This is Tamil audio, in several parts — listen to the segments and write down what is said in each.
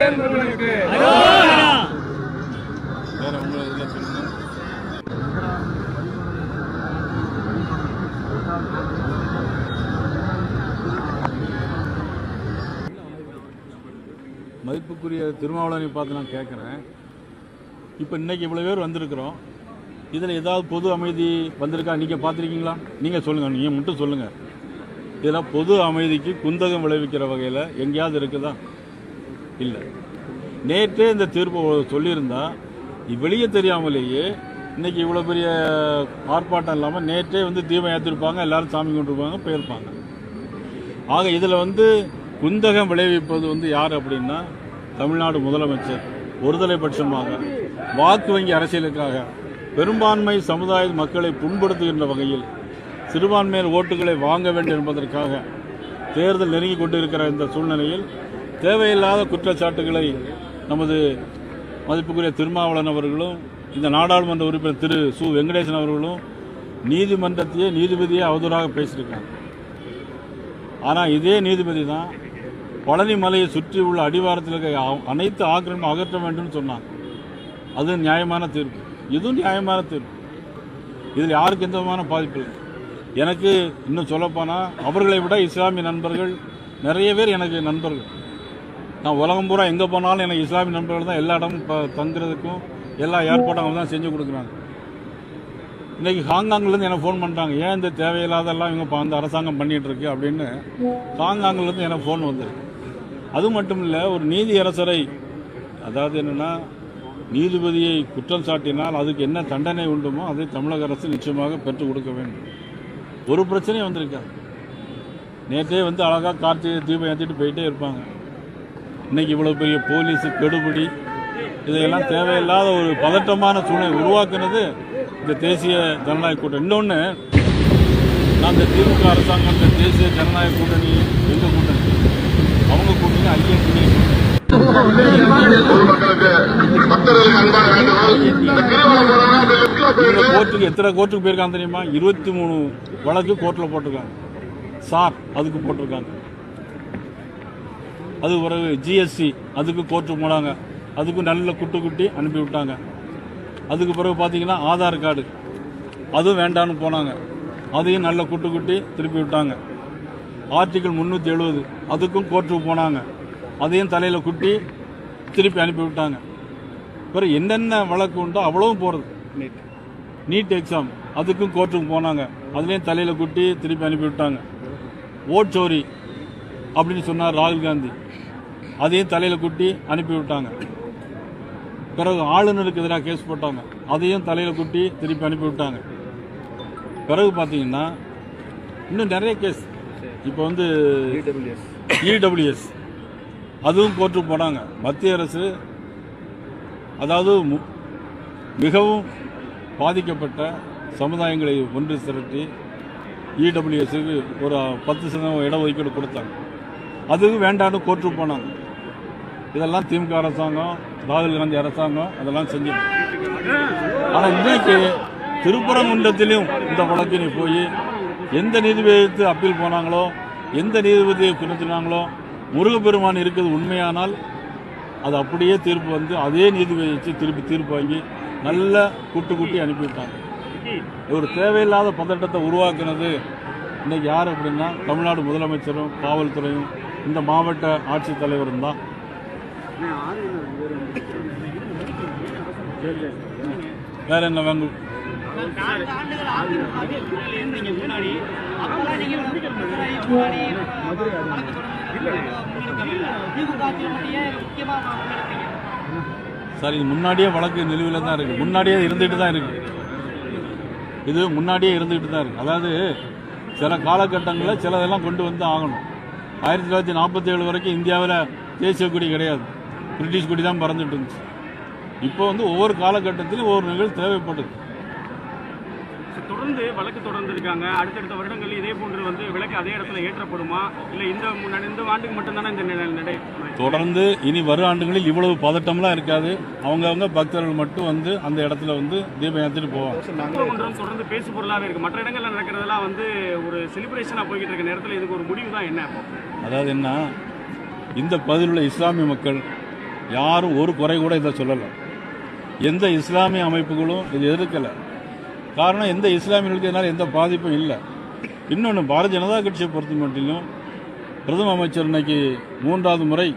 மதிப்புக்குரிய திருமாவளவனை பார்த்து நான் கேட்குறேன். இப்போ இன்றைக்கி இவ்வளோ பேர் வந்திருக்கிறோம். இதில் ஏதாவது பொது அமைதி வந்திருக்கா? நீங்கள் பார்த்துருக்கீங்களா? நீங்கள் சொல்லுங்கள், நீங்கள் மட்டும் சொல்லுங்கள். இதில் பொது அமைதிக்கு குந்தகம் விளைவிக்கிற வகையில் எங்கேயாவது இருக்குதா? இல்லை. நேற்றே இந்த தீர்ப்பு சொல்லியிருந்தா வெளியே தெரியாமலேயே இன்றைக்கி இவ்வளோ பெரிய ஆர்ப்பாட்டம் இல்லாமல் நேற்றே தீபம் ஏற்றிருப்பாங்க, எல்லோரும் சாமி கொண்டிருப்பாங்க, போயிருப்பாங்க. ஆக இதில் குந்தகம் விளைவிப்பது யார் அப்படின்னா தமிழ்நாடு முதலமைச்சர் ஒருதலை பட்சமாக வாக்கு வங்கி அரசியலுக்காக பெரும்பான்மை சமுதாய மக்களை புண்படுத்துகின்ற வகையில் சிறுபான்மையினர் ஓட்டுகளை வாங்க வேண்டும் என்பதற்காக தேர்தல் நெருங்கி கொண்டிருக்கிற இந்த சூழ்நிலையில் தேவையில்லாத குற்றச்சாட்டுகளை நமது மதிப்புக்குரிய திருமாவளவன் அவர்களும் இந்த நாடாளுமன்ற உறுப்பினர் திரு சு வெங்கடேசன் அவர்களும் நீதிமன்றத்தையே நீதிபதியே அவதூறாக பேசியிருக்காங்க. ஆனால் இதே நீதிபதி தான் பழனி மலையை சுற்றி உள்ள அடிவாரத்தில் இருக்க அனைத்து ஆக்கிரமிப்பும் அகற்ற வேண்டும் சொன்னாங்க. அது நியாயமான தீர்ப்பு, இதுவும் நியாயமான தீர்ப்பு. இதில் யாருக்கு எந்த விதமான பாதிப்பு இல்லை. எனக்கு இன்னும் சொல்லப்போனால் அவர்களை விட இஸ்லாமிய நண்பர்கள் நிறைய பேர் எனக்கு நண்பர்கள். நான் உலகம் பூரா எங்கே போனாலும் எனக்கு இஸ்லாமிய நண்பர்கள் தான் எல்லா இடமும் தங்குறதுக்கும் எல்லா ஏற்பாடும் அவங்க தான் செஞ்சு கொடுக்குறாங்க. இன்றைக்கி ஹாங்காங்லேருந்து எனக்கு ஃபோன் பண்ணுறாங்க, ஏன் இந்த தேவையில்லாதெல்லாம் இவங்க அரசாங்கம் பண்ணிகிட்ருக்கு அப்படின்னு ஹாங்காங்லேருந்து எனக்கு ஃபோன் வந்துருக்கு. அது மட்டும் இல்லை, ஒரு நீதியரசரை, அதாவது என்னென்னா நீதிபதியை குற்றம் சாட்டினால் அதுக்கு என்ன தண்டனை உண்டுமோ அதை தமிழக அரசு நிச்சயமாக பெற்றுக் கொடுக்க வேண்டும். ஒரு பிரச்சனையும் வந்திருக்காது. நேற்றே அழகாக கார்த்திகை தீபம் ஏற்றிட்டு போயிட்டே இருப்பாங்க. இன்றைக்கி இவ்வளோ பெரிய போலீஸு கெடுபிடி இதையெல்லாம் தேவையில்லாத ஒரு பதட்டமான சூழ்நிலை உருவாக்குனது இந்த தேசிய ஜனநாயக கூட்டணி. இன்னொன்று, நான் இந்த திமுக அரசாங்கம் இந்த தேசிய ஜனநாயக கூட்டணி எங்கள் கூட்டணி, அவங்க கூட்டணி ஐக்கிய கூட்டணி. கோர்ட்டுக்கு எத்தனை கோர்ட்டுக்கு போயிருக்காங்க தெரியுமா? 23 வழக்கு கோர்ட்டில் போட்டிருக்காங்க. சார் அதுக்கு போட்டிருக்காங்க. அது பிறகு ஜிஎஸ்டி அதுக்கு கோர்ட்டுக்கு போனாங்க, அதுக்கு நல்ல குட்டி அனுப்பி விட்டாங்க. அதுக்கு பிறகு பார்த்தீங்கன்னா ஆதார் கார்டு அதுவும் வேண்டான்னு போனாங்க, அதையும் நல்ல குட்டி திருப்பி விட்டாங்க. ஆர்டிகிள் 370 அதுக்கும் கோர்ட்டுக்கு போனாங்க, அதையும் தலையில் குட்டி திருப்பி அனுப்பி விட்டாங்க. பிறகு என்னென்ன வழக்கு உண்டோ அவ்வளவும் போகிறது. நீட் எக்ஸாம் அதுக்கும் கோர்ட்டுக்கு போனாங்க, அதுலேயும் தலையில் குட்டி திருப்பி அனுப்பி விட்டாங்க. ஓட் சோரி அப்படின்னு சொன்னார் ராகுல் காந்தி, அதையும் தலையில் குட்டி அனுப்பி விட்டாங்க. பிறகு ஆளுநருக்கு எதிராக கேஸ் போட்டாங்க, அதையும் தலையில் குட்டி திருப்பி அனுப்பி விட்டாங்க. பிறகு பார்த்தீங்கன்னா இன்னும் நிறைய கேஸ். இப்போ இடபிள்யூஎஸ் அதுவும் கோர்ட்டுக்கு போனாங்க. மத்திய அரசு அதாவது மிகவும் பாதிக்கப்பட்ட சமுதாயங்களை ஒன்று திரட்டி இடபிள்யூஎஸ்க்கு ஒரு 10% இடஒதுக்கீடு கொடுத்தாங்க, அதுவும் வேண்டான்னு கோர்ட்டுக்கு போனாங்க. இதெல்லாம் திமுக அரசாங்கம், ராகுல் காந்தி அரசாங்கம் அதெல்லாம் செஞ்சது. ஆனால் இன்றைக்கு திருப்பரங்குன்றத்திலும் இந்த வழக்கினை போய் எந்த நீதிபதிக்கு அப்பீல் போனாங்களோ, எந்த நீதிபதியை பின்பற்றினாங்களோ, முருகப்பெருமான் இருக்குது உண்மையானால் அது அப்படியே தீர்ப்பு அதே நீதிபதி வச்சு திருப்பி தீர்ப்பு வாங்கி நல்ல கூட்டி அனுப்பிவிட்டாங்க. ஒரு தேவையில்லாத பதட்டத்தை உருவாக்குனது இன்றைக்கி யார் அப்படின்னா தமிழ்நாடு முதலமைச்சரும் காவல்துறையும் இந்த மாவட்ட ஆட்சித்தலைவரும் தான். வேற என்ன வேணும்? சார், இது முன்னாடியே வழக்கு நிலுவையில் தான் இருக்கு, முன்னாடியே இருந்துகிட்டு தான் இருக்கு. இது முன்னாடியே இருந்துகிட்டு தான் இருக்கு. அதாவது சில காலகட்டங்களில் சிலதெல்லாம் கொண்டு ஆகணும். 1947 வரைக்கும் இந்தியாவில் தேசிய கொடி கிடையாது, பிரிட்டிஷ் கொடி தான் பறந்துட்டு இருந்துச்சு. இப்போ ஒவ்வொரு காலகட்டத்திலும் ஒவ்வொரு நிகழ்வு தேவைப்படுது. தொடர்ந்து வழக்கு தொடர்ந்து இருக்காங்க. அடுத்தடுத்த வருடங்கள் இதே போன்று விலக்கு அதே இடத்துல ஏற்றப்படுமா, இல்லை இந்த ஆண்டுக்கு மட்டும்தானே இந்த நடை? தொடர்ந்து இனி வரும் ஆண்டுகளில் இவ்வளவு பதட்டம்லாம் இருக்காது. அவங்கவுங்க பக்தர்கள் மட்டும் அந்த இடத்துல தீபம் ஏற்றிட்டு போவாங்க. தொடர்ந்து பேசு பொருளாகவே இருக்கு. மற்ற இடங்கள்ல நடக்கிறதெல்லாம் ஒரு செலிப்ரேஷனாக போய்கிட்டு இருக்க நேரத்தில் இதுக்கு ஒரு முடிவு தான் என்ன? அதாவது என்ன, இந்த பகுதியில் உள்ள இஸ்லாமிய மக்கள் யாரும் ஒரு குறை கூட இதை சொல்லலை. எந்த இஸ்லாமிய அமைப்புகளும் இது எதிர்க்கலை. காரணம், எந்த இஸ்லாமியர்களுக்கு இதனால் எந்த பாதிப்பும் இல்லை. இன்னொன்று, பாரதிய ஜனதா கட்சியை பொறுத்த மட்டிலும் பிரதம அமைச்சர் இன்னைக்கு 3வது முறை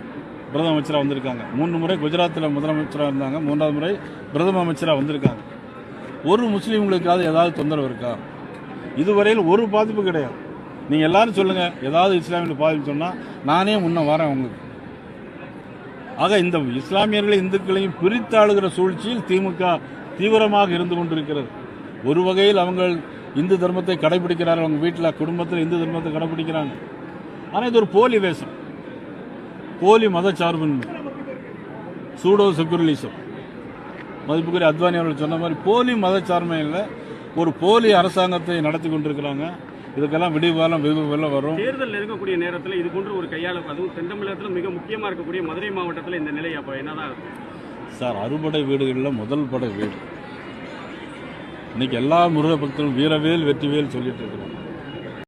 பிரதம அமைச்சராக வந்திருக்காங்க. 3 முறை குஜராத்தில் முதலமைச்சராக இருந்தாங்க, 3வது முறை பிரதம அமைச்சராக வந்திருக்காங்க. ஒரு முஸ்லீம்களுக்காவது ஏதாவது தொந்தரவு இருக்கா? இதுவரையில் ஒரு பாதிப்பு கிடையாது. நீங்கள் எல்லாரும் சொல்லுங்கள், ஏதாவது இஸ்லாமியர்களுக்கு பாதிப்பு சொன்னால் நானே முன்ன வரேன் உங்களுக்கு. ஆக இந்த இஸ்லாமியர்களை இந்துக்களையும் பிரித்தாளுகிற சூழ்ச்சியில் திமுக தீவிரமாக இருந்து கொண்டிருக்கிறது. ஒரு வகையில் அவங்க இந்து தர்மத்தை கடைபிடிக்கிறார்கள், அவங்க வீட்டில் குடும்பத்தில் இந்து தர்மத்தை கடைபிடிக்கிறாங்க. ஆனால் இது ஒரு போலி வேஷம், போலி மதச்சார்பின்மை, சூடோ செக்குலரிசம். மதிப்புக்குரிய அத்வானி அவர்கள் சொன்ன மாதிரி போலி மதச்சார்மையில் ஒரு போலி அரசாங்கத்தை நடத்தி கொண்டிருக்கிறாங்க. இதுக்கெல்லாம் விடிவாலம் வெகுவெல்லாம் வரும். தேர்தல் நெருங்கக்கூடிய நேரத்தில் இது போன்ற ஒரு கையாள, அதுவும் தென் தமிழகத்தில் மிக முக்கியமாக இருக்கக்கூடிய மதுரை மாவட்டத்தில் இந்த நிலை அப்போ என்னதான் இருக்கும் சார்? அறுபடை வீடுகளில் முதல் படை வீடு. இன்னைக்கு எல்லா முருக பக்தர்களும் வீரவேல் வெற்றிவேல் சொல்லிட்டு இருக்கிறோம்.